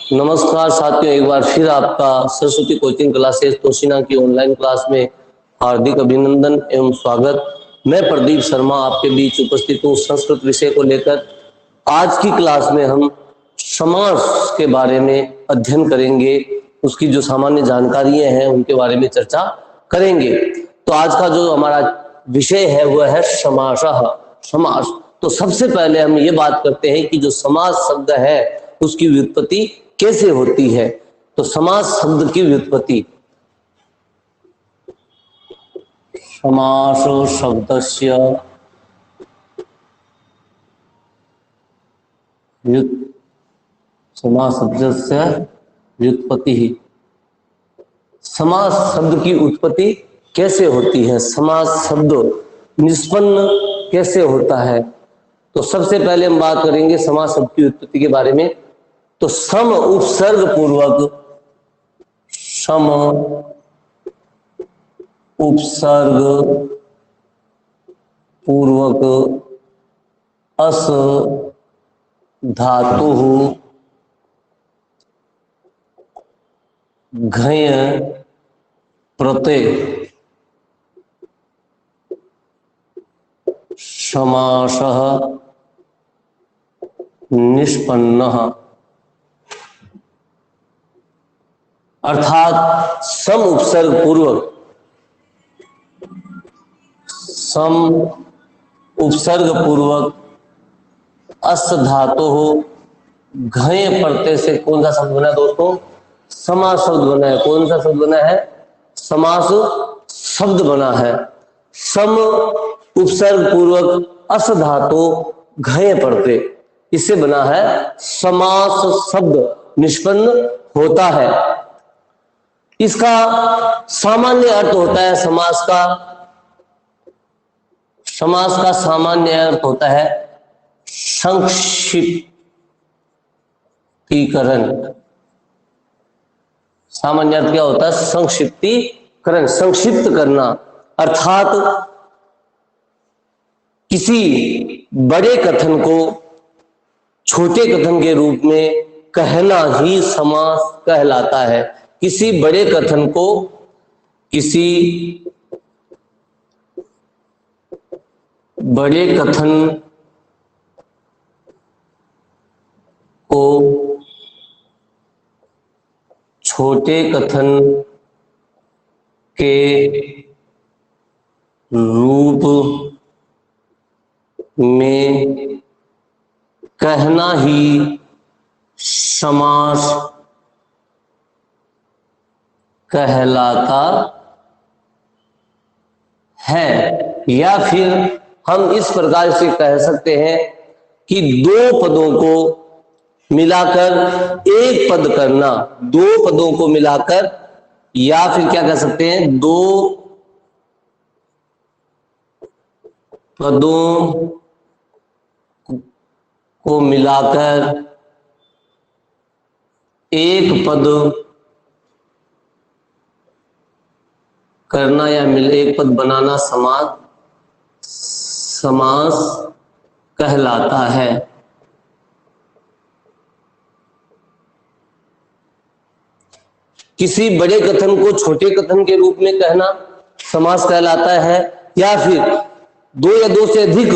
नमस्कार साथियों, एक बार फिर आपका सरस्वती कोचिंग क्लासेस तोशिना की ऑनलाइन क्लास में हार्दिक अभिनंदन एवं स्वागत। मैं प्रदीप शर्मा आपके बीच उपस्थित हूँ संस्कृत विषय को लेकर। आज की क्लास में हम समास के बारे में अध्ययन करेंगे, उसकी जो सामान्य जानकारियां हैं उनके बारे में चर्चा करेंगे। तो आज का जो हमारा विषय है वह है समासः, समास। तो सबसे पहले हम ये बात करते हैं कि जो समास शब्द है उसकी व्युत्पत्ति कैसे होती है। तो समास शब्द की व्युत्पत्ति, समास शब्दस्य समास शब्दस्य व्युत्पत्ति ही। समास शब्द की उत्पत्ति कैसे होती है, समास शब्द निष्पन्न कैसे होता है। तो सबसे पहले हम बात करेंगे समास शब्द की उत्पत्ति के बारे में। तो सम उपसर्ग पूर्वक, सम उपसर्ग पूर्वक अस धातु घय प्रत्यय समासः निष्पन्नः। अर्थात सम उपसर्ग पूर्वक, सम उपसर्ग पूर्वक अस धातु घय प्रत्यय से कौन सा शब्द बना है दोस्तों? समास शब्द बना है। कौन सा शब्द बना है? समास शब्द बना है। सम उपसर्ग पूर्वक अस धातु घय प्रत्यय, इससे बना है समास शब्द निष्पन्न होता है। इसका सामान्य अर्थ होता है समास का, समास का सामान्य अर्थ होता है संक्षिप्तीकरण। सामान्य अर्थ क्या होता है? संक्षिप्तीकरण, संक्षिप्त करना। अर्थात किसी बड़े कथन को छोटे कथन के रूप में कहना ही समास कहलाता है। किसी बड़े कथन को किसी बड़े कथन को छोटे कथन के रूप में कहना ही समास कहलाता है। या फिर हम इस प्रकार से कह सकते हैं कि दो पदों को मिलाकर एक पद करना, दो पदों को मिलाकर, या फिर क्या कह सकते हैं, दो पदों को मिलाकर एक पद करना या एक पद बनाना समास कहलाता है। किसी बड़े कथन को छोटे कथन के रूप में कहना समास कहलाता है, या फिर दो या दो से अधिक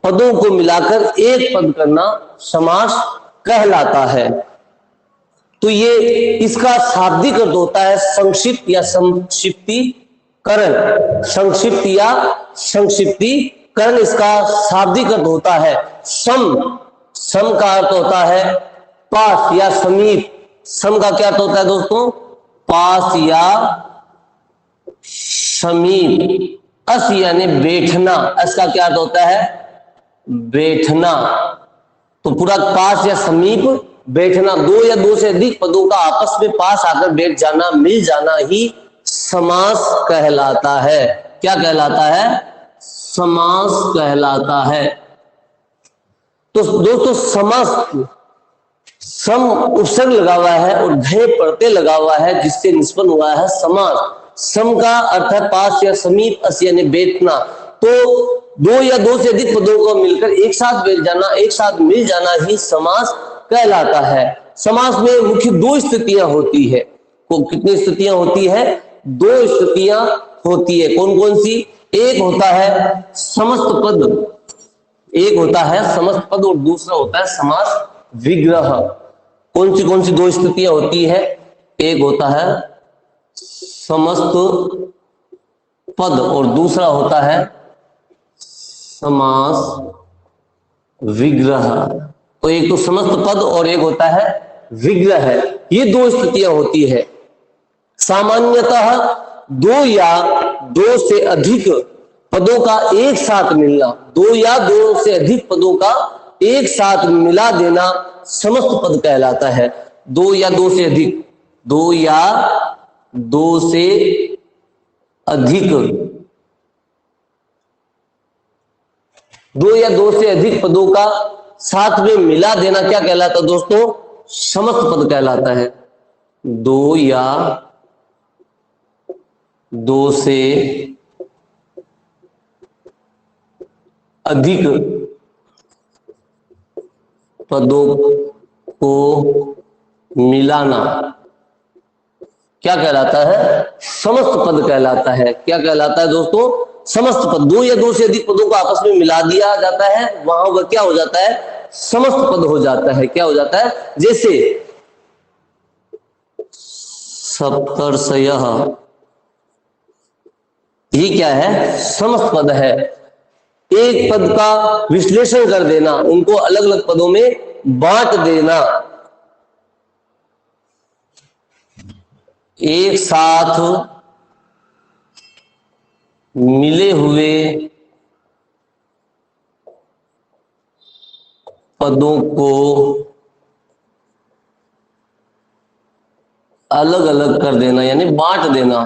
पदों को मिलाकर एक पद करना समास कहलाता है। तो ये इसका शाब्दिक अर्थ होता है संक्षिप्त या संक्षिप्तीकरण। संक्षिप्त या संक्षिप्तीकरण इसका शाब्दिक अर्थ होता है। सम, सम का अर्थ होता है पास या समीप। सम का क्या अर्थ होता है दोस्तों? पास या समीप। अस यानी बैठना, अस का क्या अर्थ होता है? बैठना। तो पूरा पास या समीप बैठना, दो या दो से अधिक पदों का आपस में पास आकर बैठ जाना, मिल जाना ही समास कहलाता है। क्या कहलाता है? समास कहलाता है। तो दोस्तों समास, सम उपसर्ग लगा हुआ है और घय प्रत्यय लगा हुआ है जिससे निष्पन्न हुआ है समास। सम का अर्थ है पास या समीप, अस यानी बैठना। तो दो या दो से अधिक पदों को मिलकर एक साथ बैठ जाना, एक साथ मिल जाना ही समास कहलाता है। समास में मुख्य दो स्थितियां होती है। कितनी स्थितियां होती है? दो स्थितियां होती है। कौन कौन सी? एक होता है समस्त पद, एक होता है समस्त पद और दूसरा होता है समास विग्रह। कौन सी दो स्थितियां होती है? एक होता है समस्त पद और दूसरा होता है समास विग्रह। तो एक तो समस्त पद और एक होता है विग्रह। ये दो स्थितियां होती है। सामान्यतः दो या दो से अधिक पदों का एक साथ मिलना, दो या दो से अधिक पदों का एक साथ मिला देना समस्त पद कहलाता है। दो या दो से अधिक, दो या दो से अधिक, दो या दो से अधिक पदों का साथ में मिला देना क्या कहलाता है दोस्तों? समस्त पद कहलाता है। दो या दो से अधिक पदों को मिलाना क्या कहलाता है? समस्त पद कहलाता है। क्या कहलाता है दोस्तों? समस्त पद। दो या दो से अधिक पदों को आपस में मिला दिया जाता है, वहां वह क्या हो जाता है? समस्त पद हो जाता है। क्या हो जाता है? जैसे सप्तर्षयः, ये क्या है? समस्त पद है। एक पद का विश्लेषण कर देना, उनको अलग अलग पदों में बांट देना, एक साथ मिले हुए पदों को अलग अलग कर देना, यानी बांट देना,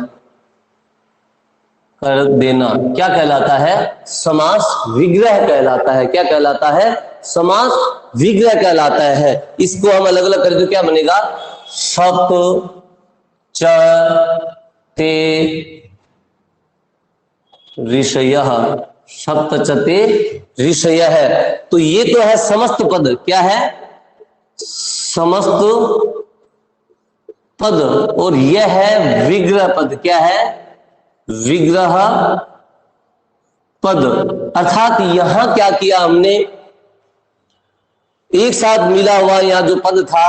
कर देना क्या कहलाता है? समास विग्रह कहलाता है। क्या कहलाता है? समास विग्रह कहलाता है। इसको हम अलग अलग कर दो, क्या बनेगा? सप्त च ते ऋषयः, सप्तचते ऋषयः है। तो ये तो है समस्त पद। क्या है? समस्त पद। और यह है विग्रह पद। क्या है? विग्रह पद। अर्थात यहां क्या किया हमने? एक साथ मिला हुआ यहां जो पद था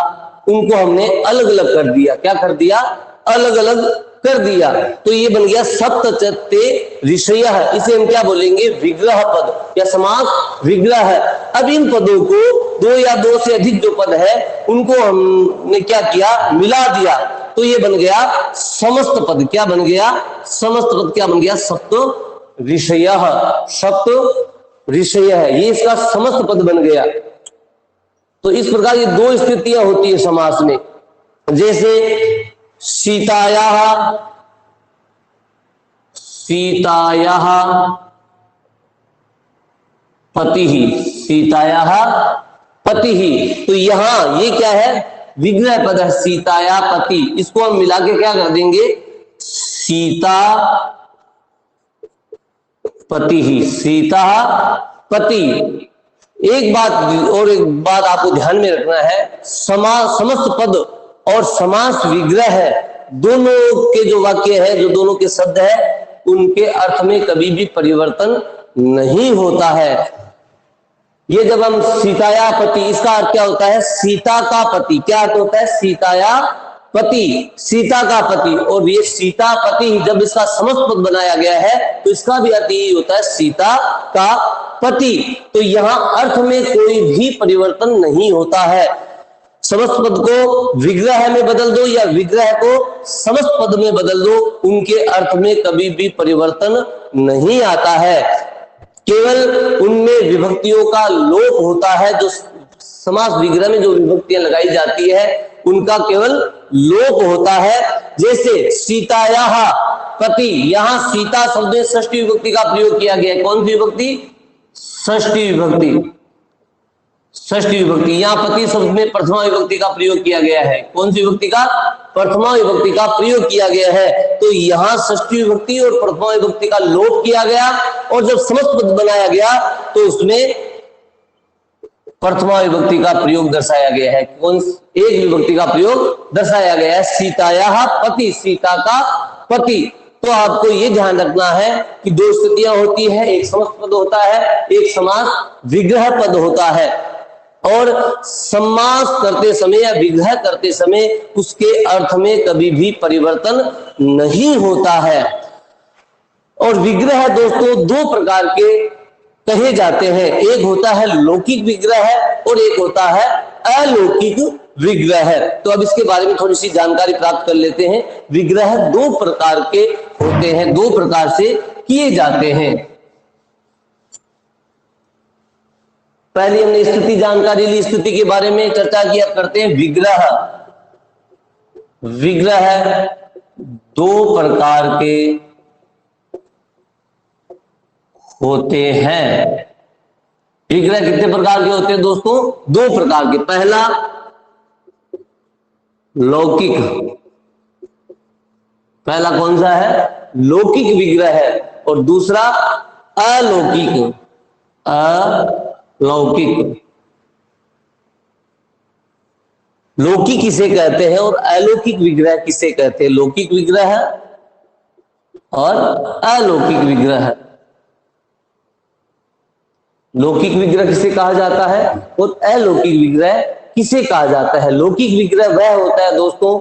उनको हमने अलग अलग कर दिया। क्या कर दिया? अलग अलग कर दिया। तो ये बन गया सप्तचते ऋषयः। इसे हम क्या बोलेंगे? विग्रह पद या समास विग्रह। अब इन पदों को, दो या दो से अधिक जो पद है उनको हमने क्या किया? मिला दिया। तो ये बन गया समस्त पद। क्या बन गया? समस्त पद। क्या बन गया? सप्त ऋषयः, सप्त ऋषयः, ये इसका समस्त पद बन गया। तो इस प्रकार ये दो स्थितियां होती है समास में। जैसे सीतायाः, सीतायाः पतिः, सीतायाः पतिः। तो यहां ये क्या है? विग्रह पद है, सीताया पति। इसको हम मिला के क्या कर देंगे? सीता पति ही, सीता पति। एक बात आपको ध्यान में रखना है, समस्त पद और समास विग्रह है, दोनों के जो वाक्य है, जो दोनों के शब्द है, उनके अर्थ में कभी भी परिवर्तन नहीं होता है। ये जब हम सीताया पति, इसका अर्थ क्या होता है? सीता का पति। क्या अर्थ होता है? सीताया पति, सीता का पति। और ये सीता पति जब इसका समस्त पद बनाया गया है तो इसका भी अर्थ यही होता है, सीता का पति। तो यहां अर्थ में कोई भी परिवर्तन नहीं होता है। समस्त पद को विग्रह में बदल दो या विग्रह को समस्त पद में बदल दो, उनके अर्थ में कभी भी परिवर्तन नहीं आता है। केवल उनमें विभक्तियों का लोप होता है। जो समास विग्रह में जो विभक्तियां लगाई जाती है उनका केवल लोप होता है। जैसे सीतायाः पति, यहां सीता शब्द में षष्ठी विभक्ति का प्रयोग किया गया है। कौन सी विभक्ति? षष्ठी विभक्ति। षष्ठी विभक्ति। यहाँ पति शब्द में प्रथमा विभक्ति का प्रयोग किया गया है। कौन सी विभक्ति का? प्रथमा विभक्ति का प्रयोग किया गया है। तो यहाँ षष्ठी विभक्ति और प्रथमा विभक्ति का लोप किया गया और जब समस्त पद बनाया गया तो उसमें प्रथमा विभक्ति का प्रयोग दर्शाया गया है। कौन एक विभक्ति का प्रयोग दर्शाया गया है, सीतायाः पति, सीता का पति। तो आपको ये ध्यान रखना है कि दो स्थितियां होती है, एक समास पद होता है, एक समास विग्रह पद होता है। और समास करते समय या विग्रह करते समय उसके अर्थ में कभी भी परिवर्तन नहीं होता है। और विग्रह दोस्तों दो प्रकार के कहे जाते हैं, एक होता है लौकिक विग्रह और एक होता है अलौकिक विग्रह। तो अब इसके बारे में थोड़ी सी जानकारी प्राप्त कर लेते हैं। विग्रह दो प्रकार के होते हैं, दो प्रकार से किए जाते हैं। पहले हमने स्थिति जानकारी ली, स्थिति के बारे में चर्चा किया करते हैं। विग्रह, विग्रह दो प्रकार के होते हैं। विग्रह कितने प्रकार के होते हैं दोस्तों? दो प्रकार के। पहला लौकिक, पहला कौन सा है? लौकिक विग्रह है। और दूसरा अलौकिक, अलौकिक। लौकिक किसे कहते हैं और अलौकिक विग्रह किसे कहते हैं? लौकिक विग्रह और अलौकिक विग्रह। लौकिक विग्रह किसे कहा जाता है और अलौकिक विग्रह किसे कहा जाता है? लौकिक विग्रह वह होता है दोस्तों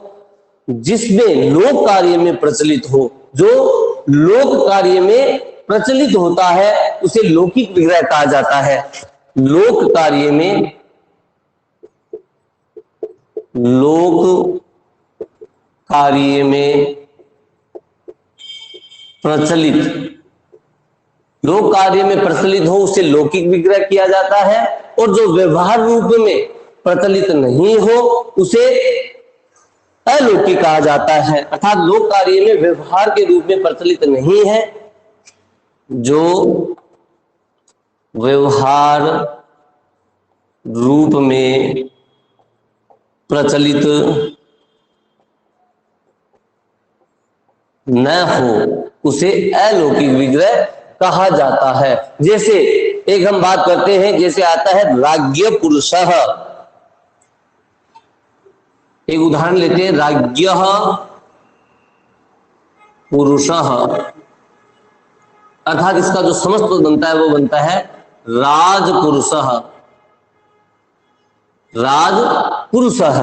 जिसमें लोक कार्य में प्रचलित हो, जो लोक कार्य में प्रचलित होता है उसे लौकिक विग्रह कहा जाता है। लोक कार्य में, लोक कार्य में प्रचलित, लोक कार्य में प्रचलित हो उसे लौकिक विग्रह किया जाता है। और जो व्यवहार रूप में प्रचलित नहीं हो उसे अलौकिक कहा जाता है। अर्थात लोक कार्य में व्यवहार के रूप में प्रचलित नहीं है, जो व्यवहार रूप में प्रचलित न हो उसे अलौकिक विग्रह कहा जाता है। जैसे एक हम बात करते हैं, जैसे आता है राज्ञ पुरुषः। एक उदाहरण लेते हैं, राज्ञः पुरुषः। अर्थात इसका जो समस्त बनता है वो बनता है राजपुरुषः, राजपुरुषः।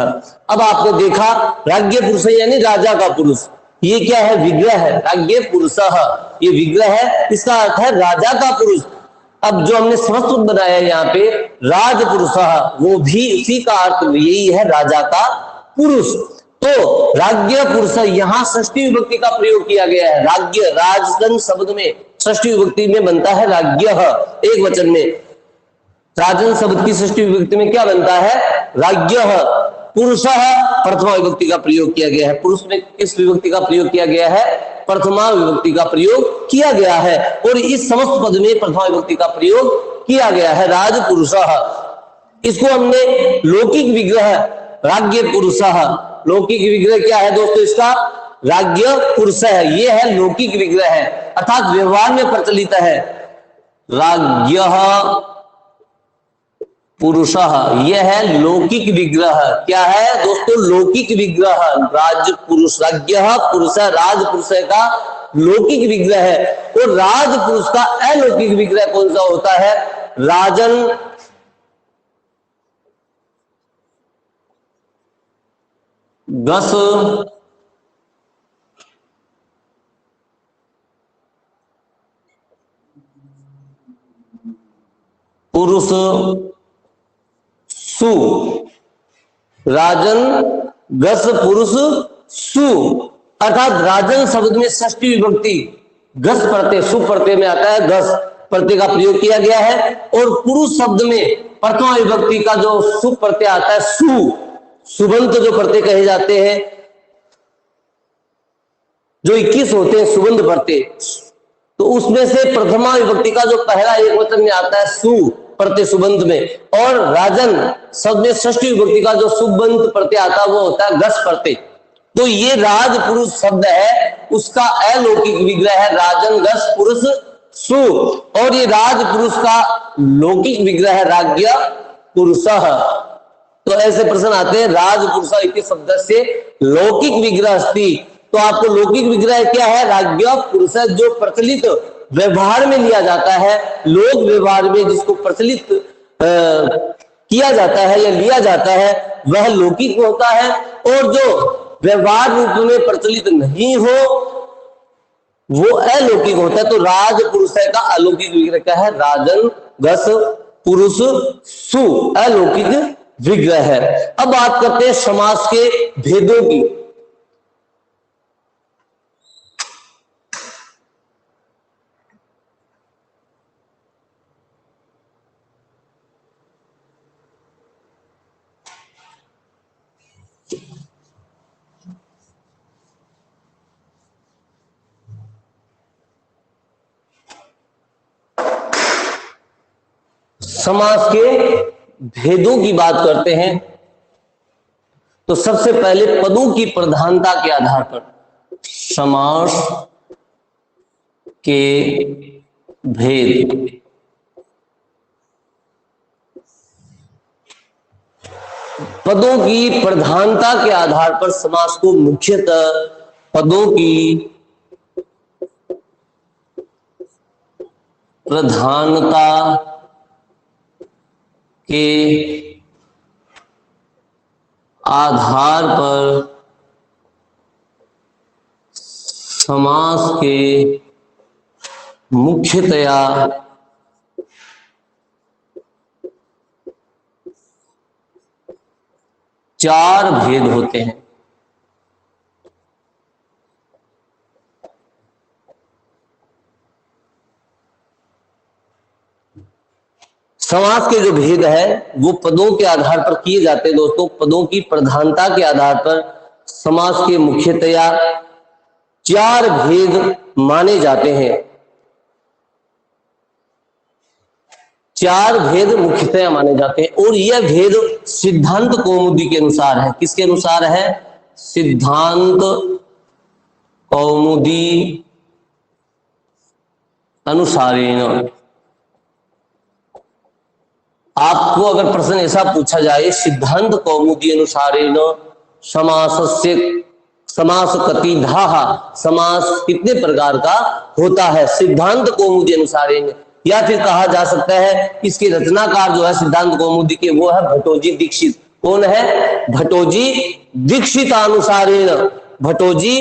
अब आपने देखा राज्ञ पुरुष यानी राजा का पुरुष, ये क्या है? विग्रह है। राज्ञ पुरुषः ये विग्रह है, इसका अर्थ है राजा का पुरुष। अब जो हमने समस्त बनाया यहाँ पे राजपुरुषः, वो भी इसी का अर्थ यही है, राजा का पुरुष। तो राज्ञ पुरुष यहां षष्ठी विभक्ति का प्रयोग किया गया है। राज्ञ, राजन शब्द में षष्ठी विभक्ति में बनता है राज्ञ, एक वचन में। राजन शब्द की षष्ठी विभक्ति में क्या बनता है? राज्ञ। पुरुषः प्रथमा विभक्ति का प्रयोग किया गया है। पुरुष में किस विभक्ति का प्रयोग किया गया है? प्रथमा विभक्ति का प्रयोग किया गया है। और इस समस्त पद में प्रथमा विभक्ति का प्रयोग किया गया है, राजपुरुषः। इसको हमने लौकिक विग्रह राज्ञ पुरुषः, लौकिक विग्रह क्या है दोस्तों इसका? राज्ञ पुरुष है, ये है लौकिक विग्रह है, अर्थात व्यवहार में प्रचलित है। राज्ञ पुरुषः यह है लौकिक विग्रह। क्या है दोस्तों? लौकिक विग्रह। राज पुरुष, राज्ञ पुरुष, राजपुरुष का लौकिक विग्रह है। और राजपुरुष का अलौकिक विग्रह कौन सा होता है? राजन गस पुरुष सु, राजन गस पुरुष सु। अर्थात राजन शब्द में षष्ठी विभक्ति गस प्रत्यय, सु प्रत्यय में आता है, गस प्रत्यय का प्रयोग किया गया है। और पुरुष शब्द में प्रथमा विभक्ति का जो सु प्रत्यय आता है, सु, सुबंत जो प्रत्यय कहे जाते हैं, जो 21 होते हैं सुबंत प्रत्यय, तो उसमें से प्रथमा विभक्ति का जो पहला एक वचन में आता है सु प्रत्यय सुबंत में, और राजन शब्द में षष्ठी विभक्ति का जो सुबंत प्रत्यय आता है वो होता है गस प्रत्यय। तो ये राजपुरुष शब्द है, उसका अलौकिक विग्रह है राजन गस पुरुष सु। और ये राजपुरुष का लौकिक विग्रह है राज्ञ पुरुषः। तो ऐसे प्रश्न आते हैं, राजपुरुषः इति शब्दस्य लौकिक विग्रह अस्ति। तो आपको लौकिक विग्रह क्या है? राज्ञ पुरुष, जो प्रचलित व्यवहार में लिया जाता है, लोक व्यवहार में जिसको प्रचलित किया जाता है या लिया जाता है, वह लौकिक होता है। और जो व्यवहार रूप में प्रचलित नहीं हो वो अलौकिक होता है। तो राज पुरुष का अलौकिक विग्रह क्या है? राजन गस पुरुष सु, अलौकिक विग्रह है। अब बात करते हैं समास के भेदों की। समास के भेदों की बात करते हैं तो सबसे पहले पदों की प्रधानता के आधार पर समास के भेद। पदों की प्रधानता के आधार पर समास को मुख्यतः पदों की प्रधानता के आधार पर समास के मुख्यतया चार भेद होते हैं। समास के जो भेद है वो पदों के आधार पर किए जाते हैं दोस्तों। पदों की प्रधानता के आधार पर समास के मुख्यतया चार भेद माने जाते हैं। चार भेद मुख्यतया माने जाते हैं और यह भेद सिद्धांत कौमुदी के अनुसार है। किसके अनुसार है? सिद्धांत कौमुदी अनुसारेण। आपको अगर प्रश्न ऐसा पूछा जाए, सिद्धांत कौमुदी अनुसारेण समासस्य समास कतिधाः, समास कितने प्रकार का होता है? सिद्धांत कौमुदी अनुसारेण। या फिर कहा जा सकता है इसके रचनाकार जो है सिद्धांत कौमुदी के, वो है भट्टोजी दीक्षित। कौन है? भट्टोजी दीक्षितानुसारेण। भट्टोजी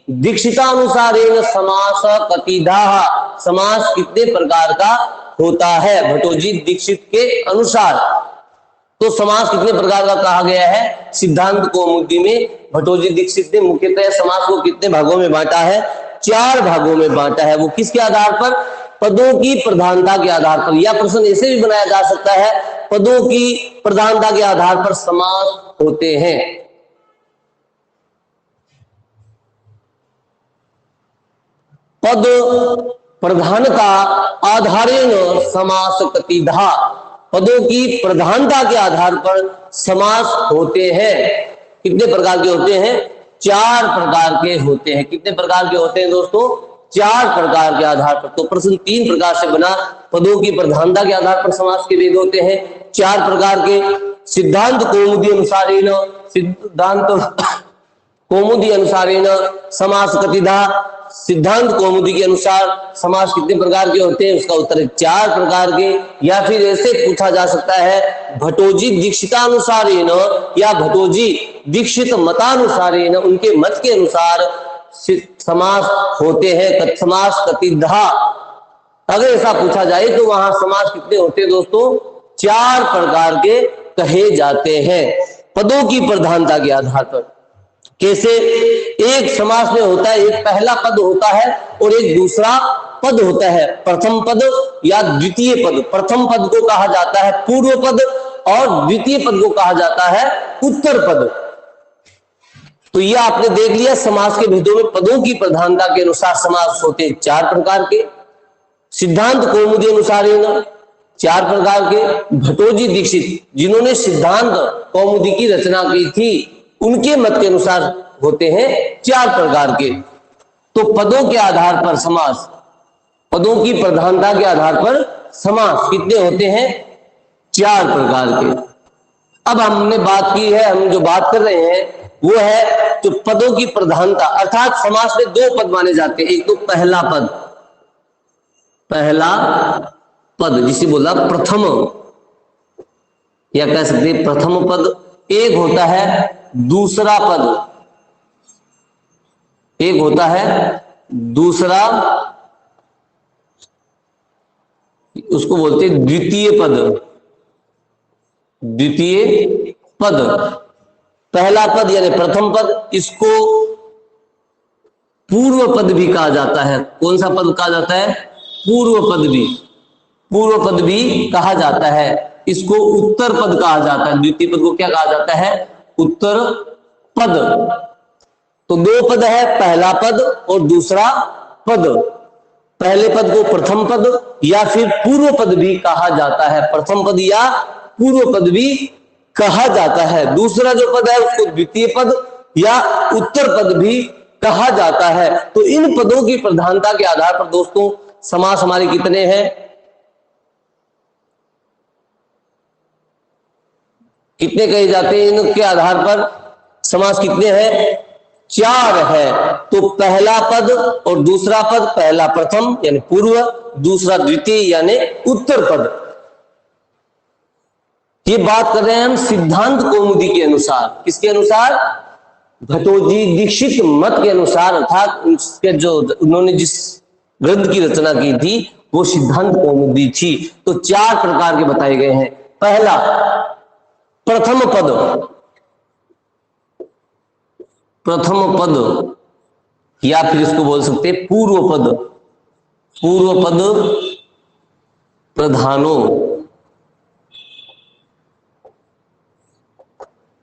दीक्षितानुसारेण समास कतिधाः, समास कितने प्रकार का होता है भट्टोजी दीक्षित के अनुसार। तो समास कितने प्रकार का कहा गया है? सिद्धांत कौमुदी में भट्टोजी दीक्षित ने मुख्यतः समास को कितने भागों में बांटा है? चार भागों में बांटा है। वो किसके आधार पर? पदों की प्रधानता के आधार पर। यह प्रश्न ऐसे भी बनाया जा सकता है, पदों की प्रधानता के आधार पर समास होते हैं। पद प्रधानता आधारेण समास कतिधा, पदों की प्रधानता के आधार पर समास होते हैं। कितने प्रकार के होते हैं? चार प्रकार के होते हैं। कितने प्रकार के होते हैं दोस्तों? चार प्रकार के आधार पर। तो प्रश्न तीन प्रकार से बना, पदों की प्रधानता के आधार पर समास के भेद होते हैं चार प्रकार के। सिद्धांत कौमुदी अनुसारेण, सिद्धांत कौमुदी अनुसारेण समास कतिधा, सिद्धांत कौमुदी के अनुसार समास कितने प्रकार के होते हैं? उसका उत्तर है चार प्रकार के। या फिर ऐसे पूछा जा सकता है, भट्टोजी दीक्षितानुसारेण या भट्टोजी दीक्षित मतानुसारेण, उनके मत के अनुसार समास होते हैं। समास कतिधा, अगर ऐसा पूछा जाए तो वहां समास कितने होते हैं दोस्तों? चार प्रकार के कहे जाते हैं पदों की प्रधानता के आधार पर। कैसे? एक समास में होता है, एक पहला पद होता है और एक दूसरा पद होता है, प्रथम पद या द्वितीय पद। प्रथम पद को कहा जाता है पूर्व पद और द्वितीय पद को कहा जाता है उत्तर पद। तो ये आपने देख लिया, समास के भेदों में पदों की प्रधानता के अनुसार समास होते हैं चार प्रकार के। सिद्धांत कौमुदी अनुसारेण चार प्रकार के। भट्टोजी दीक्षित जिन्होंने सिद्धांत कौमुदी की रचना की थी, उनके मत के अनुसार होते हैं चार प्रकार के। तो पदों के आधार पर समास, पदों की प्रधानता के आधार पर समास कितने होते हैं? चार प्रकार के। अब हमने बात की है, हम जो बात कर रहे हैं वो है जो पदों की प्रधानता, अर्थात समास में दो पद माने जाते हैं। एक तो पहला पद, पहला पद जिसे बोला प्रथम, या कह सकते हैं प्रथम पद। एक होता है दूसरा पद, एक होता है दूसरा, उसको बोलते हैं द्वितीय पद, द्वितीय पद। पहला पद यानी प्रथम पद, इसको पूर्व पद भी कहा जाता है। कौन सा पद कहा जाता है? पूर्व पद भी, पूर्व पद भी कहा जाता है। इसको उत्तर पद कहा जाता है। द्वितीय पद को क्या कहा जाता है? उत्तर पद। तो दो पद है, पहला पद और दूसरा पद। पहले पद को प्रथम पद या फिर पूर्व पद भी कहा जाता है, प्रथम पद या पूर्व पद भी कहा जाता है। दूसरा जो पद है उसको द्वितीय पद या उत्तर पद भी कहा जाता है। तो इन पदों की प्रधानता के आधार पर दोस्तों समास हमारे कितने हैं? कितने कहे जाते हैं? इनके आधार पर समास कितने हैं? चार है। तो पहला पद और दूसरा पद, पहला प्रथम यानी पूर्व, दूसरा द्वितीय यानी उत्तर पद। ये बात कर रहे हैं हम सिद्धांत कौमुदी के अनुसार। किसके अनुसार? भट्टोजी दीक्षित मत के अनुसार, अर्थात उसके जो उन्होंने जिस ग्रंथ की रचना की थी वो सिद्धांत कौमुदी थी। तो चार प्रकार के बताए गए हैं। पहला प्रथम पद, प्रथम पद या फिर इसको बोल सकते हैं पूर्व पद, पूर्व पद प्रधानो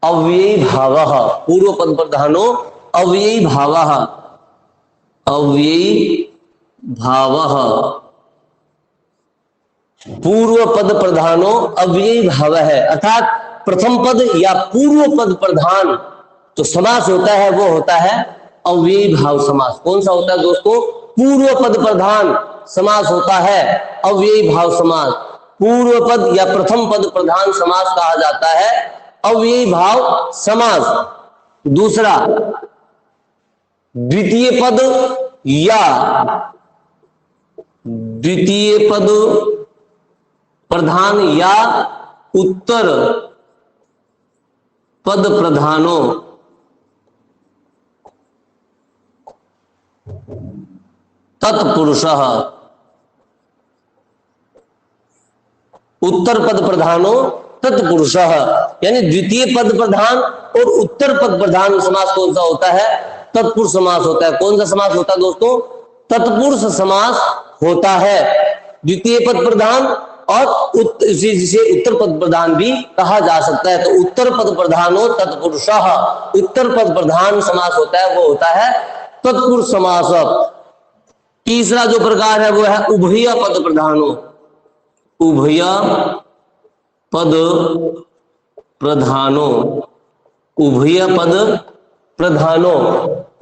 अव्ययी भावः, पूर्व पद प्रधानो अव्ययी भावः, अव्ययी भावः, पूर्व पद प्रधानो अव्ययी भाव है। अर्थात प्रथम पद या पूर्व पद प्रधान जो समास होता है वो होता है अव्ययी भाव समास। कौन सा होता है दोस्तों? पूर्व पद प्रधान समास होता है अव्ययी भाव समास। पूर्व पद या प्रथम पद प्रधान समास कहा जाता है अव्ययी भाव समास। दूसरा द्वितीय पद या द्वितीय पद प्रधान या उत्तर पद प्रधानो तत्पुरुषः, उत्तर पद प्रधानो तत्पुरुषः यानी द्वितीय पद प्रधान और उत्तर पद प्रधान समास कौन सा होता है? तत्पुरुष समास होता है। कौन सा समास होता है दोस्तों? तत्पुरुष समास होता है। द्वितीय पद प्रधान और जिसे उत्तर पद प्रधान भी कहा जा सकता है। तो उत्तर पद प्रधानो तत्पुरुषः, उत्तर पद प्रधान समास होता है वो होता है तत्पुरुष समास। तीसरा जो प्रकार है वो है उभय पद प्रधानो, उभय पद प्रधानो, उभय पद प्रधानो।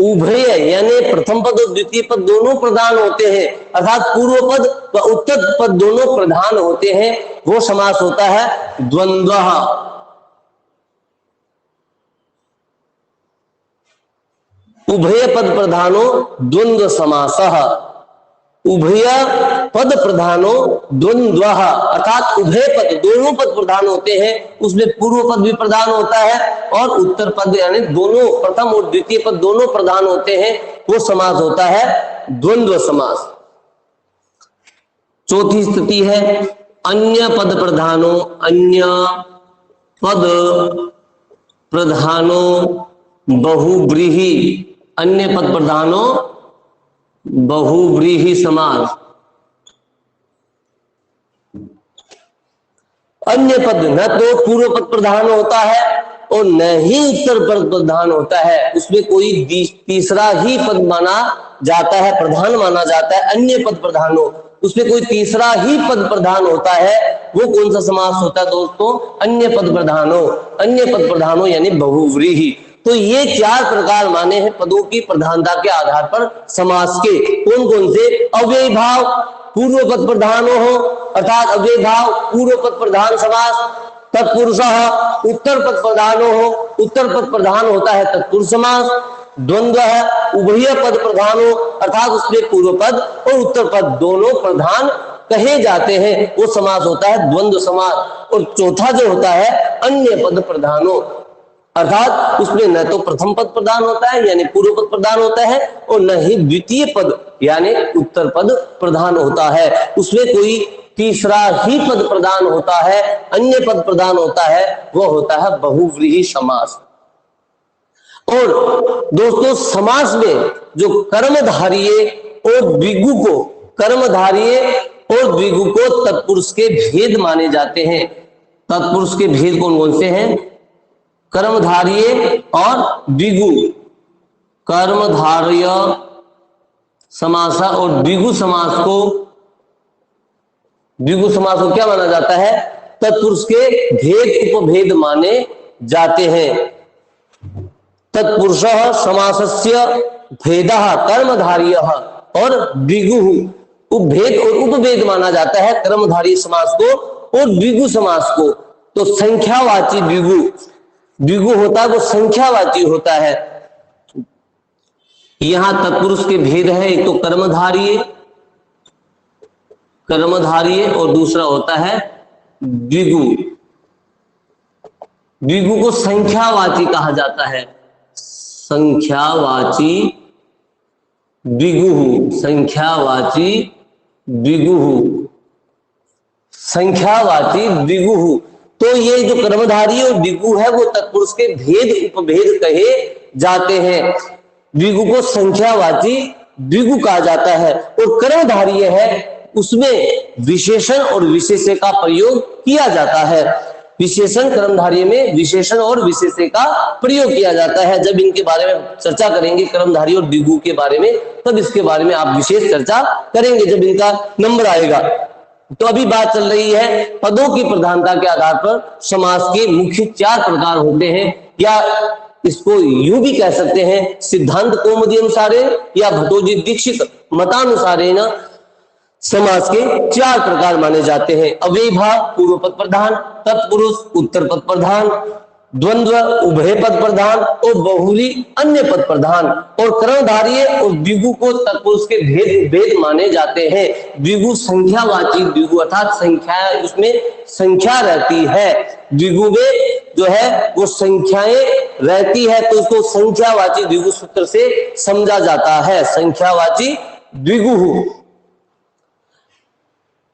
उभय यानी प्रथम पद और द्वितीय पद दोनों प्रधान होते हैं, अर्थात पूर्व पद व उत्तर पद दोनों प्रधान होते हैं, वो समास होता है द्वंद्वः। उभय पद प्रधानो द्वंद्व समासः, उभय पद प्रधानो द्वंद्वः अर्थात उभय पद दोनों पद प्रधान होते हैं, उसमें पूर्व पद भी प्रधान होता है और उत्तर पद यानी दोनों प्रथम और द्वितीय पद दोनों प्रधान होते हैं, वो समास होता है द्वंद्व समास। चौथी स्थिति है अन्य पद प्रधानो, अन्य पद प्रधानो बहुव्रीहि, अन्य पद प्रधानो बहुव्रीहि समास। अन्य पद न तो पूर्व पद प्रधान होता है और न ही उत्तर पद प्रधान होता है, उसमें कोई तीसरा ही पद माना जाता है, प्रधान माना जाता है। अन्य पद प्रधान हो, उसमें कोई तीसरा ही पद प्रधान होता है, वो कौन सा समास होता है दोस्तों? अन्य पद प्रधानो, अन्य पद प्रधानो यानी बहुव्रीहि। तो ये चार प्रकार माने हैं पदों की प्रधानता के आधार पर समास के। कौन कौन से? अव्ययी भाव पूर्व पद प्रधानो हो, अर्थात अव्ययी भाव पूर्व पद प्रधान समास। तत्पुरुषः उत्तर पद प्रधानो हो, उत्तर पद प्रधान होता है तत्पुरुष समास। द्वंद्व है उभय पद प्रधानो, अर्थात उसमें पूर्व पद और उत्तर पद दोनों प्रधान कहे जाते हैं, वो समास होता है द्वंद्व समास। और चौथा जो होता है अन्य पद प्रधानो, अर्थात उसमें न तो प्रथम पद प्रदान होता है यानी पूर्व पद प्रदान होता है और न ही द्वितीय पद यानी उत्तर पद प्रधान होता है, उसमें कोई तीसरा ही पद प्रदान होता है, अन्य पद प्रदान होता है, वह होता है बहुव्रीहि समास। और दोस्तों समास में जो कर्मधारिये और द्विगु को, कर्मधारिये और द्विगु को तत्पुरुष के भेद माने जाते हैं। तत्पुरुष के भेद कौन कौन से हैं? कर्मधारिये और द्विगु, कर्मधारय समास और द्विगु समास को, द्विगु समास को क्या माना जाता है? तत्पुरुष के भेद उपभेद माने जाते हैं। तत्पुरुषः समासस्य भेदः कर्मधारियः और द्विगुः, उपभेद और उपभेद माना जाता है कर्मधारी समास को और द्विगु समास को। तो संख्यावाची द्विगु, द्विगु होता है वो संख्यावाची होता है। यहां तत्पुरुष के भेद है, एक तो कर्मधारिये, कर्मधारिये और दूसरा होता है द्विगु। द्विगु को संख्यावाची कहा जाता है, संख्यावाची द्विगु, संख्यावाची द्विगु, संख्यावाची द्विगु। तो ये जो कर्मधारी और द्विगु है वो तत्पुरुष के भेद उपभेद कहे जाते हैं। द्विगु को संख्यावाची द्विगु कहा जाता है और कर्मधारी है उसमें विशेषण और विशेष्य का प्रयोग किया जाता है। विशेषण कर्मधारय में विशेषण और विशेष्य का प्रयोग किया जाता है। जब इनके बारे में चर्चा करेंगे कर्मधारी और द्विगु के बारे में, तब इसके बारे में आप विशेष चर्चा करेंगे जब इनका नंबर आएगा। तो अभी बात चल रही है पदों की प्रधानता के आधार पर समास के मुख्य 4 प्रकार होते हैं, या इसको यूं भी कह सकते हैं सिद्धांत कौमुदी अनुसारे या भट्टोजी दीक्षित मतानुसारेण समास के 4 प्रकार माने जाते हैं। अव्ययीभाव पूर्व पद प्रधान, तत्पुरुष उत्तर पद प्रधान, द्वंद्व उभय पद प्रधान और बहुव्रीहि अन्य पद प्रधान। और कर्मधारिये और द्विगु को तत्पुरुष के भेद माने जाते हैं। द्विगु संख्यावाची द्विगु अर्थात संख्या, उसमें संख्या रहती है, द्विगु में जो है वो संख्याएं रहती है, तो उसको संख्यावाची द्विगु सूत्र से समझा जाता है, संख्यावाची द्विगु।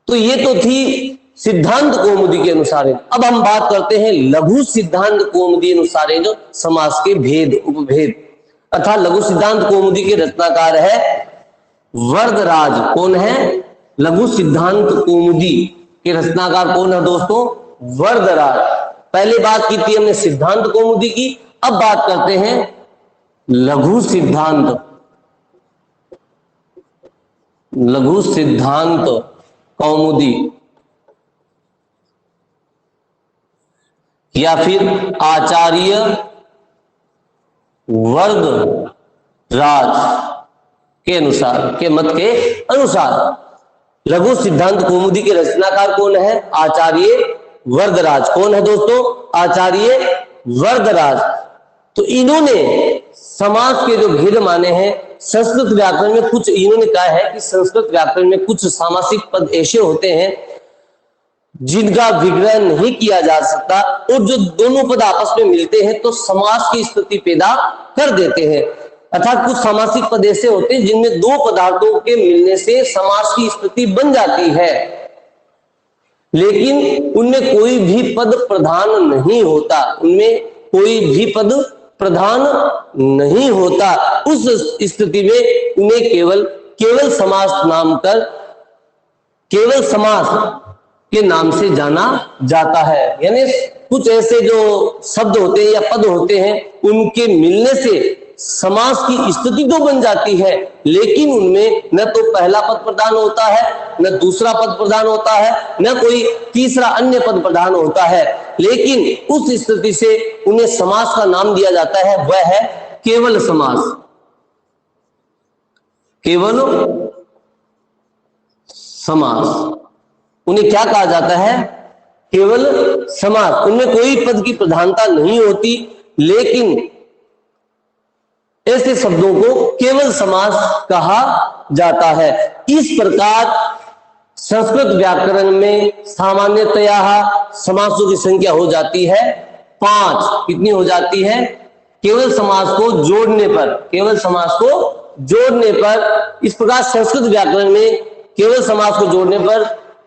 तो ये तो थी सिद्धांत कौमुदी के अनुसार। अब हम बात करते हैं लघु सिद्धांत कौमुदी अनुसार जो समास के भेद उपभेद, अर्थात लघु सिद्धांत कौमुदी के रचनाकार है वरदराज। कौन है? लघु सिद्धांत कौमुदी के रचनाकार कौन है दोस्तों? वरदराज। पहले बात की थी हमने सिद्धांत कौमुदी की, अब बात करते हैं लघु सिद्धांत, लघु सिद्धांत कौमुदी या फिर आचार्य वरदराज के अनुसार, के मत के अनुसार लघु सिद्धांत कौमुदी के रचनाकार कौन है? आचार्य वरदराज। कौन है दोस्तों? आचार्य वरदराज। तो इन्होंने समास के जो भेद माने हैं, संस्कृत व्याकरण में कुछ इन्होंने कहा है कि संस्कृत व्याकरण में कुछ सामासिक पद ऐसे होते हैं जिनका विग्रह नहीं किया जा सकता, और जो दोनों पद आपस में मिलते हैं तो समास की स्थिति पैदा कर देते हैं। अर्थात कुछ सामासिक पद ऐसे होते हैं जिनमें 2 पदार्थों के मिलने से समास की स्थिति बन जाती है, लेकिन उनमें कोई भी पद प्रधान नहीं होता, उनमें कोई भी पद प्रधान नहीं होता। उस स्थिति में उन्हें केवल समास नाम कर, केवल समास के नाम से जाना जाता है। यानी कुछ ऐसे जो शब्द होते हैं या पद होते हैं उनके मिलने से समास की स्थिति तो बन जाती है, लेकिन उनमें न तो पहला पद प्रधान होता है, न दूसरा पद प्रधान होता है, न कोई तीसरा अन्य पद प्रधान होता है, लेकिन उस स्थिति से उन्हें समास का नाम दिया जाता है, वह है केवल समास। केवल समास उन्हें क्या कहा जाता है? केवल समास, उनमें कोई पद की प्रधानता नहीं होती, लेकिन ऐसे शब्दों को केवल समास कहा जाता है। इस प्रकार संस्कृत व्याकरण में सामान्यतया समासों की संख्या हो जाती है 5। कितनी हो जाती है? केवल समास को जोड़ने पर, केवल समास को जोड़ने पर। इस प्रकार संस्कृत व्याकरण में केवल समास को जोड़ने पर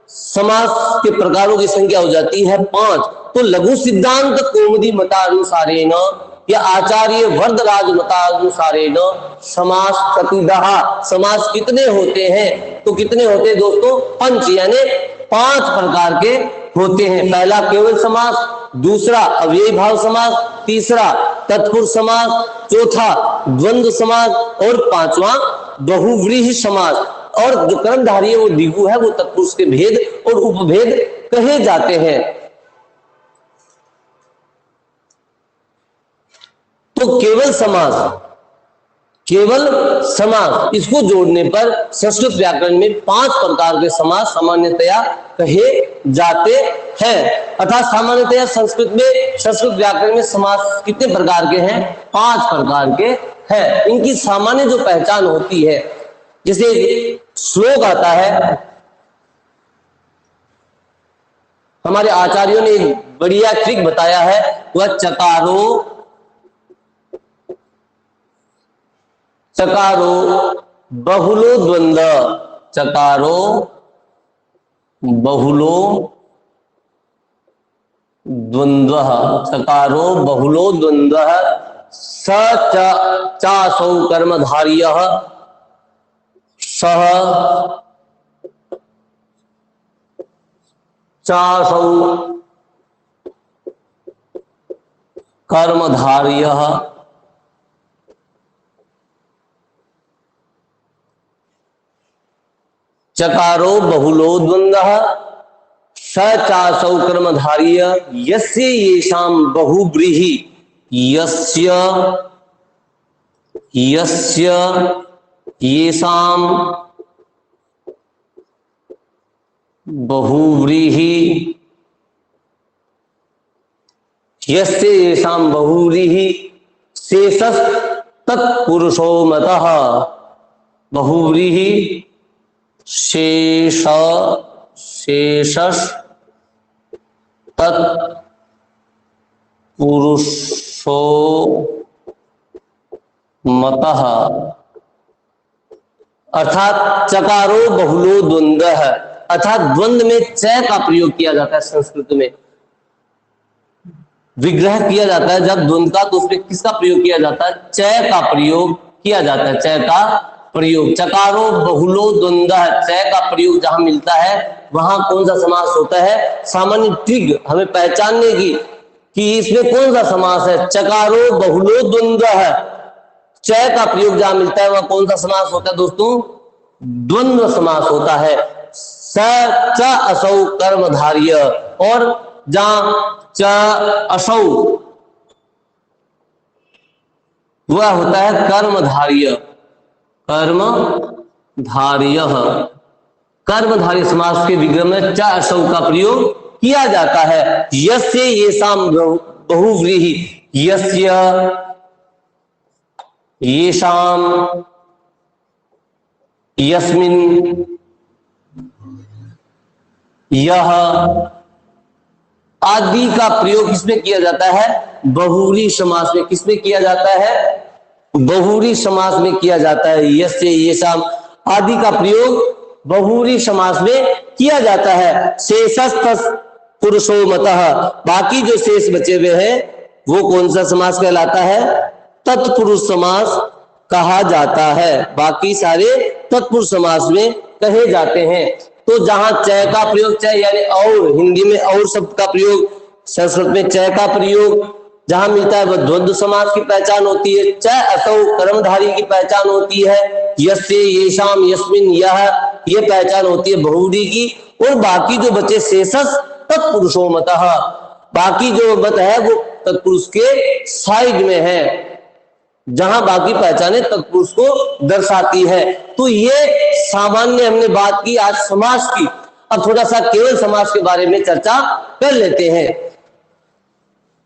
समास के प्रकारों की संख्या हो जाती है 5। तो लघु सिद्धांत कौमुदी मतानुसारेण या आचार्य वरदराज मतानुसारेण समास प्रतिदः, समास कितने होते हैं? तो कितने होते हैं दोस्तों? 5, यानी 5 प्रकार के होते हैं। पहला केवल समास, दूसरा अव्ययी भाव समास, तीसरा तत्पुरुष समास, चौथा द्वंद्व समास और पांचवा बहुव्रीहि समास। और जो कर्मधारी है वो द्विगु है, वो तत्पुरुष के भेद और उपभेद कहे जाते हैं। तो केवल समास, केवल समास, इसको जोड़ने पर संस्कृत व्याकरण में 5 प्रकार के समास सामान्यतया कहे जाते हैं। अर्थात सामान्यतया संस्कृत में, संस्कृत व्याकरण में समास कितने प्रकार के हैं? 5 प्रकार के हैं। इनकी सामान्य जो पहचान होती है, जैसे श्लोक आता है, हमारे आचार्यों ने एक बढ़िया ट्रिक बताया है, वह चकारो बहुलो द्वंद्व, चकारो बहुलो द्वंद्व, चकारो बहुलो द्वंद्व, स चासौ कर्मधार्यः सह चासौ कर्मधार्यः चकारो बहुलो द्वंद्वः स चासौ कर्मधार्य यस्य येषां बहुव्रीहि, यस्य येषां बहुव्रीहि, यस्य येषां बहुव्रीहि शेषस् तत्पुरुषो मतः, बहुव्रीहि शेषस् तत्पुरुषो मतः। अर्थात चकारो बहुलो द्वंद्व है, अर्थात द्वंद्व में च का प्रयोग किया जाता है। संस्कृत में विग्रह किया जाता है जब द्वंद्व का, तो उसमें किसका प्रयोग किया जाता है? च का प्रयोग किया जाता है, च का प्रयोग। चकारो बहुलो द्वंद्व, च का प्रयोग जहां मिलता है वहां कौन सा समास होता है? सामान्य ट्रिक हमें पहचानने की कि इसमें कौन सा समास है। चकारो बहुलो द्वंद्व है, च का प्रयोग जहां मिलता है वहां कौन सा समास होता है दोस्तों? द्वंद्व समास होता है। स च असौ कर्मधार्य, और जहां च असौ वह होता है कर्मधार्य, कर्मधार्य। कर्मधार्य समास के विग्रह में च असौ का प्रयोग किया जाता है। यस्य येषां बहुव्रीहि, यस्य येषां, यस्मिन्, यह आदि का प्रयोग किसमें किया जाता है? बहुव्रीहि समास में। किसमें किया जाता है? बहुव्रीहि समास में किया जाता है। यस्य येषां आदि का प्रयोग बहुव्रीहि समास में किया जाता है। शेषस् तत्पुरुषो मतः, बाकी जो शेष बचे हुए हैं वो कौन सा समास कहलाता है? तत्पुरुष समास कहा जाता है। बाकी सारे तत्पुरुष समास में कहे जाते हैं। तो जहां च का प्रयोग, च यानी और, हिंदी में और शब्द का प्रयोग, संस्कृत में च का प्रयोग जहां मिलता है वह द्वंद्व समास की पहचान होती है। च असौ कर्मधारी की पहचान होती है। यस्य येषां यस्मिन् यह, ये पहचान होती है बहुव्रीहि की। और बाकी जो बचे शेषस् तत्पुरुषो मतः, बाकी जो मत है वो तत्पुरुष के साइड में है, जहां बाकी पहचाने तत्पुरुष को दर्शाती है। तो ये सामान्य हमने बात की आज समास की। अब थोड़ा सा केवल समास के बारे में चर्चा कर लेते हैं।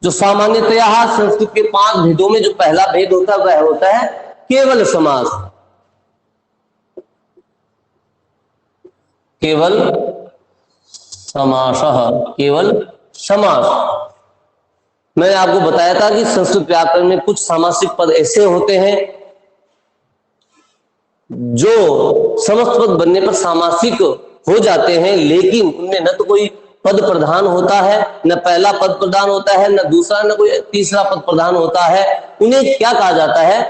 जो सामान्यतया संस्कृत के 5 भेदों में जो पहला भेद होता है वह होता है केवल समास। केवल समासः, केवल समास। मैंने आपको बताया था कि संस्कृत व्याकरण में कुछ सामासिक पद ऐसे होते हैं जो समस्त पद बनने पर सामासिक हो जाते हैं, लेकिन उनमें न तो कोई पद प्रधान होता है, न पहला पद प्रधान होता है, न दूसरा, न कोई तीसरा पद प्रधान होता है। उन्हें क्या कहा जाता है?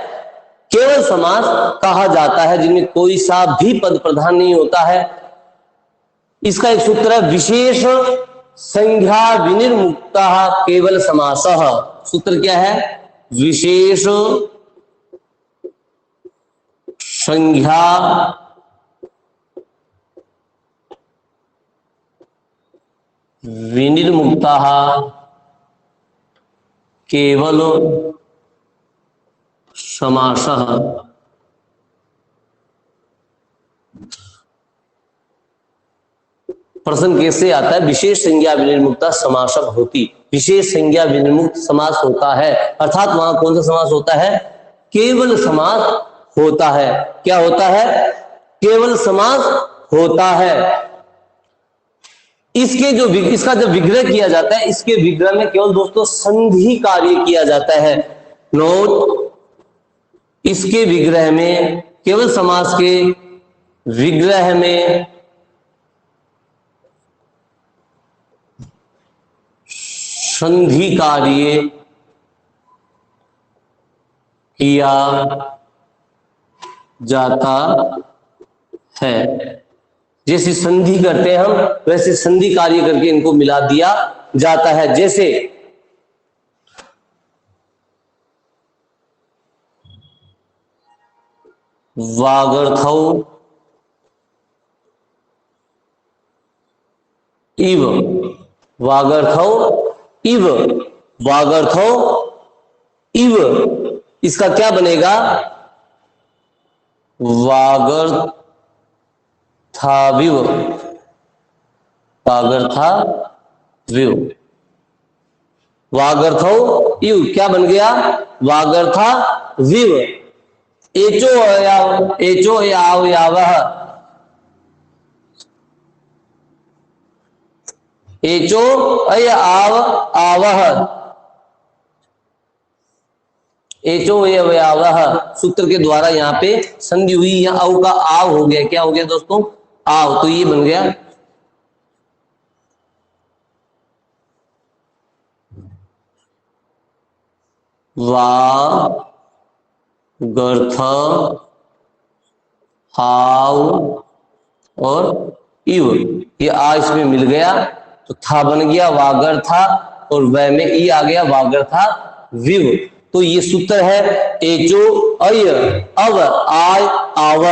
केवल समास कहा जाता है, जिनमें कोई सा भी पद प्रधान नहीं होता है। इसका एक सूत्र है विशेष संज्ञा विनिर्मुक्ता केवल समासः। सूत्र क्या है? विशेष संज्ञा विनिर्मुक्ता केवल समासः। प्रश्न कैसे आता है? विशेष संज्ञा विनिर्मुक्ता समासक होती। विशेष संज्ञा विनिर्मुक्त समास होता है, अर्थात वहां कौन सा समास होता है? केवल समास होता है। क्या होता है? केवल समास होता है। इसका जब विग्रह किया जाता है, इसके विग्रह में केवल दोस्तों संधि कार्य किया जाता है। नोट, इसके विग्रह में, केवल समास के विग्रह में संधि कार्य किया जाता है। जैसे संधि करते हैं हम, वैसे संधि कार्य करके इनको मिला दिया जाता है। जैसे वागर्थौ इव, वागर्थौ इव, वागर्थौ इव, इसका क्या बनेगा? वागर्थाविव, वागर्थाविव, वागर्थौ इव क्या बन गया? वागर्थाविव। एचो अयाव, एचो याव यावः, एचो अय आव आवह, एचो अवयावह। सूत्र के द्वारा यहाँ पे संधि हुई, यहाँ औ का आव हो गया। क्या हो गया दोस्तों? आव। तो ये बन गया वागर्थ हाव और इव। ये आ इसमें मिल गया तो था बन गया वागर था, और वह में ई आ गया वागर था विव। तो ये सूत्र है एचो अय अव आय आव,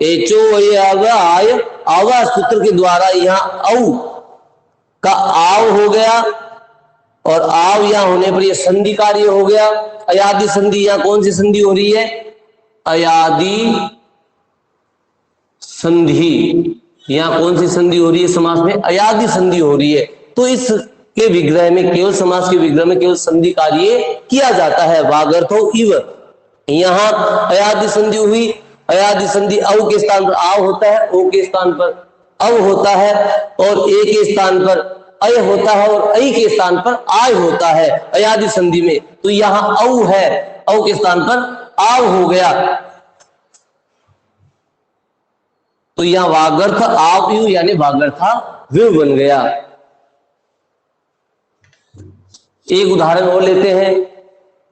एचो अय अव आय आव। सूत्र के द्वारा यहाँ औ का आव हो गया, और आव यहां होने पर यह संधि कार्य हो गया। अयादि संधि, यहां कौन सी संधि हो रही है? अयादि संधि। यहां कौन सी संधि हो रही है समास में? अयादि संधि हो रही है। तो इसके विग्रह में, केवल समास के विग्रह में केवल संधि कार्य किया जाता है। वागर्थो इव, यहां अयादि संधि हुई। अयादि संधि औ के स्थान पर आव होता है, ओ के स्थान पर अव होता है, और ए के स्थान पर अय होता है, और ऐ के स्थान पर आय होता है अयादि संधि में। तो यहां औ है, औ के स्थान पर आव हो गया। तो यहां वागर्थ आव यू यानी वागर्था विव बन गया। एक उदाहरण और लेते हैं।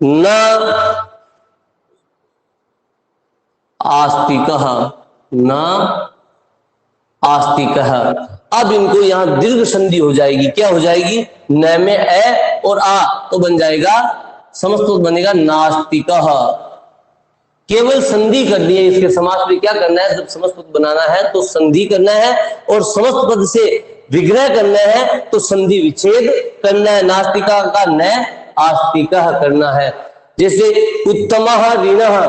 न आस्तिकः, न आस्तिकः। अब इनको यहां दीर्घ संधि हो जाएगी। क्या हो जाएगी? न में ए और आ, तो बन जाएगा समस्त बनेगा नास्तिकः। केवल संधि करनी है इसके समास में। क्या करना है? जब समस्त पद बनाना है तो संधि करना है, और समस्त पद से विग्रह करना है तो संधि विच्छेद करना है। नास्तिका का न आस्तिकः करना है। जैसे उत्तमः ऋणः,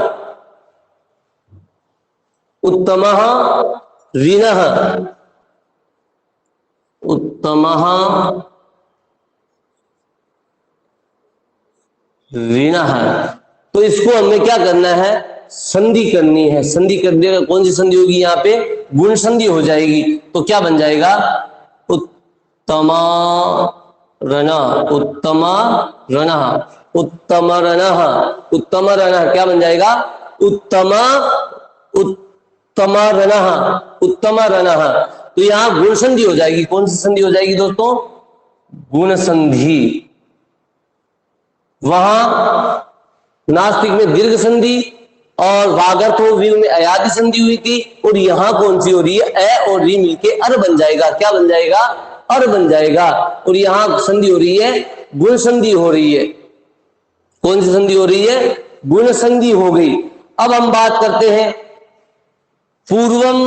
उत्तमः ऋणः, उत्तमः ऋणः। तो इसको हमें क्या करना है, संधि करनी है। संधि करने का कौन सी संधि होगी, यहाँ पे गुण संधि हो जाएगी। तो क्या बन जाएगा, उत्तमा रणः, उत्तमा रणः, उत्तम रणः, उत्तम रणः क्या बन जाएगा, उत्तमा उत्तम रणः, उत्तम रणः। तो यहाँ गुण संधि हो जाएगी। कौन सी संधि हो जाएगी दोस्तों, गुण संधि। वहां नास्तिक में दीर्घ संधि और वागर्थ वीर में अयादि संधि हुई थी, और यहां कौन सी हो रही है, अ और री मिलके अर बन जाएगा। क्या बन जाएगा, अर बन जाएगा। और यहां संधि हो रही है, गुण संधि हो रही है। कौन सी संधि हो रही है, गुण संधि हो गई। अब हम बात करते हैं पूर्वम,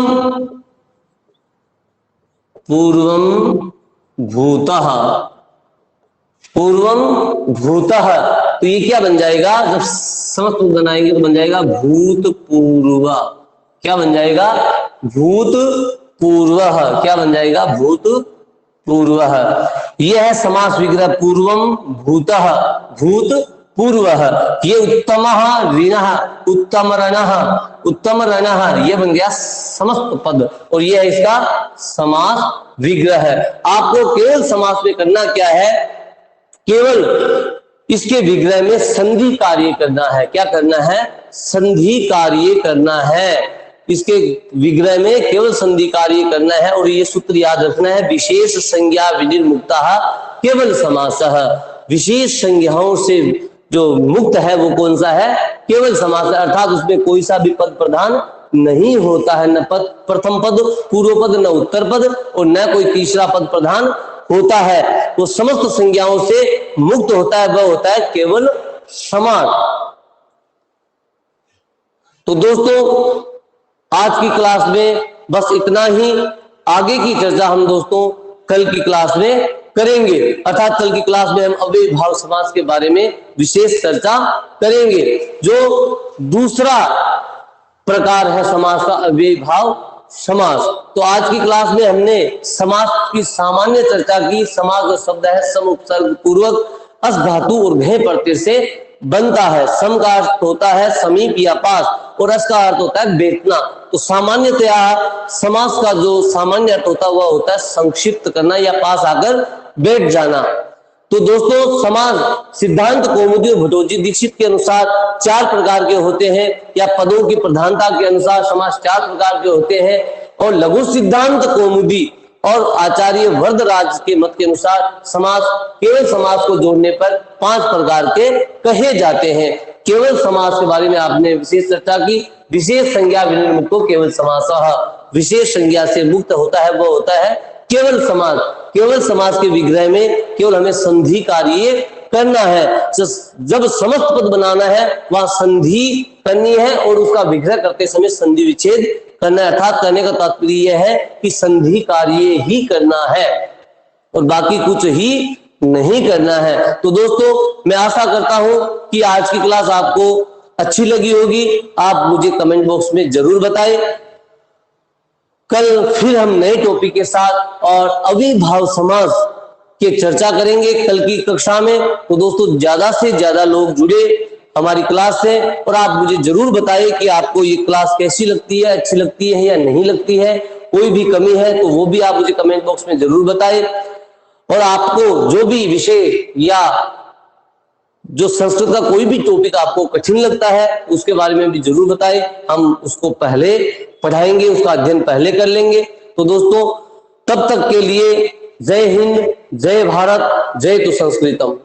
पूर्वम भूतः, पूर्वम भूतः। तो ये क्या बन जाएगा, जब समस्त बनाएंगे तो बन जाएगा भूतपूर्व। क्या बन जाएगा, भूतपूर्व। क्या बन जाएगा, भूतपूर्व। यह है समास विग्रह, पूर्वम भूतः भूतपूर्व। ये उत्तमः ऋणः, उत्तम रणः, उत्तम रणः, ये बन गया समस्त पद, और यह है इसका समास विग्रह है। आपको केवल समास में करना क्या है, केवल इसके विग्रह में संधि कार्य करना है। क्या करना है, संधि कार्य करना है। इसके विग्रह में केवल संधि कार्य करना है। और ये सूत्र याद रखना है, विशेष संज्ञा विनिर्मुक्तः केवल समासः। विशेष संज्ञाओं से जो मुक्त है वो कौन सा है, केवल समास है। अर्थात उसमें कोई सा भी पद प्रधान नहीं होता है, न पद प्रथम पद पूर्व पद, न उत्तर पद, और न कोई तीसरा पद प्रधान होता है। वो समस्त संज्ञाओं से मुक्त होता है, वह होता है केवल समास। तो दोस्तों आज की क्लास में बस इतना ही। आगे की चर्चा हम दोस्तों कल की क्लास में करेंगे। अर्थात कल की क्लास में हम अव्ययी भाव समास के बारे में विशेष चर्चा करेंगे, जो दूसरा प्रकार है समास का, अव्ययी भाव समास। तो आज की क्लास में हमने समास की सामान्य चर्चा की। समास का शब्द है सम उपसर्ग पूर्वक अस धातु और भय प्रत्यय से बनता है। सम का अर्थ होता है समीप या पास, और अस का अर्थ होता है बैठना। तो सामान्यतया समास का जो सामान्य अर्थ होता है वह होता है संक्षिप्त करना या पास आकर बैठ जाना। तो दोस्तों समास सिद्धांत कौमुदी और भट्टोजी दीक्षित के अनुसार 4 प्रकार के होते हैं, या पदों की प्रधानता के अनुसार समास 4 प्रकार के होते हैं। और लघु सिद्धांत कौमुदी और आचार्य वरदराज के मत के अनुसार समास केवल समास को जोड़ने पर 5 प्रकार के कहे जाते हैं। केवल समास के बारे में आपने विशेष चर्चा की। विशेष संज्ञा विनिर्मुक्तो केवल समासः, विशेष संज्ञा से मुक्त होता है वह होता है केवल समास। केवल समास के विग्रह में केवल हमें संधि कार्य करना है। जब समस्त पद बनाना है वहां संधि करनी है, और उसका विग्रह करते समय संधि विच्छेद करना है। अर्थात करने का तात्पर्य यह है कि संधि कार्य ही करना है और बाकी कुछ ही नहीं करना है। तो दोस्तों मैं आशा करता हूं कि आज की क्लास आपको अच्छी लगी होगी। आप मुझे कमेंट बॉक्स में जरूर बताएं। कल फिर हम नए टॉपिक के साथ और अविभाव समास की चर्चा करेंगे कल की कक्षा में। तो दोस्तों ज्यादा से ज्यादा लोग जुड़े हमारी क्लास से, और आप मुझे जरूर बताएं कि आपको ये क्लास कैसी लगती है, अच्छी लगती है या नहीं लगती है। कोई भी कमी है तो वो भी आप मुझे कमेंट बॉक्स में जरूर बताएं। और आपको जो भी विषय या जो संस्कृत का कोई भी टॉपिक आपको कठिन लगता है उसके बारे में भी जरूर बताएं। हम उसको पहले पढ़ाएंगे, उसका अध्ययन पहले कर लेंगे। तो दोस्तों तब तक के लिए जय हिंद, जय भारत, जय तु संस्कृतम।